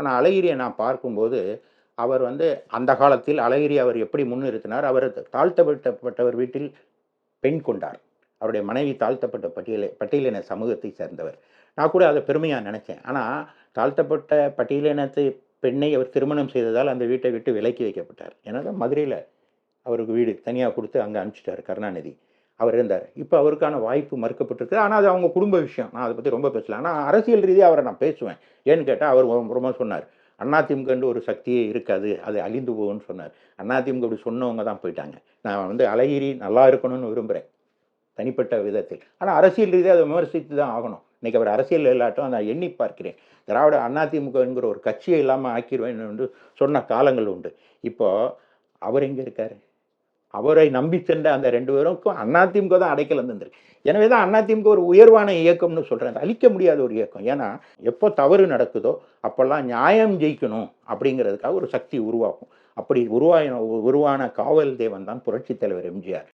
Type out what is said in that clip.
ஆனால் அழகிரியை நான் பார்க்கும்போது அவர் அந்த காலத்தில் அழகிரி அவர் எப்படி முன்னிறுத்தினார், அவர் தாழ்த்தப்பட்டவர் வீட்டில் பெண் கொண்டார். அவருடைய மனைவி தாழ்த்தப்பட்ட பட்டியலின சமூகத்தை சேர்ந்தவர். நான் கூட அதை பெருமையாக நினச்சேன். ஆனால் தாழ்த்தப்பட்ட பட்டியலினத்தை பெண்ணை அவர் திருமணம் செய்ததால் அந்த வீட்டை விட்டு விலக்கி வைக்கப்பட்டார். ஏன்னா மதுரையில் அவருக்கு வீடு தனியாக கொடுத்து அங்கே அனுப்பிச்சிட்டார் கருணாநிதி. அவர் இருந்தார். இப்போ அவருக்கான வாய்ப்பு மறுக்கப்பட்டிருக்கு. ஆனால் அது அவங்க குடும்ப விஷயம். நான் அதை பற்றி ரொம்ப பேசல. ஆனால் அரசியல் ரீதியாக அவரை நான் பேசுவேன். ஏன்னு கேட்டால் அவர் ரொம்ப சொன்னார், அதிமுகன்ற ஒரு சக்தியே இருக்காது, அது அழிந்து போகும்னு சொன்னார். அதிமுக அப்படி சொன்னவங்க தான் போயிட்டாங்க. நான் அழகிரி நல்லா இருக்கணும்னு விரும்புகிறேன் தனிப்பட்ட விதத்தில். ஆனால் அரசியல் ரீதியாக அதை விமர்சித்து தான் ஆகணும். இன்றைக்கி அவர் அரசியல் இல்லாட்டும் நான் எண்ணி பார்க்கிறேன். திராவிட அதிமுகங்கிற ஒரு கட்சியை இல்லாமல் ஆக்கிடுவேன் என்று சொன்ன காலங்கள் உண்டு. இப்போது அவர் எங்கே இருக்கார்? அவரை நம்பி சென்ற அந்த 2 பேருக்கும் அதிமுக தான் அடைக்கலம் தந்திருக்கு. எனவே தான் அதிமுக ஒரு உயர்வான இயக்கம்னு சொல்கிறேன். அழிக்க முடியாத ஒரு இயக்கம். ஏன்னா எப்போ தவறு நடக்குதோ அப்போல்லாம் நியாயம் ஜெயிக்கணும் அப்படிங்கிறதுக்காக ஒரு சக்தி உருவாகும். அப்படி உருவான காவல் தேவன் தான் புரட்சித் தலைவர் எம்ஜிஆர்.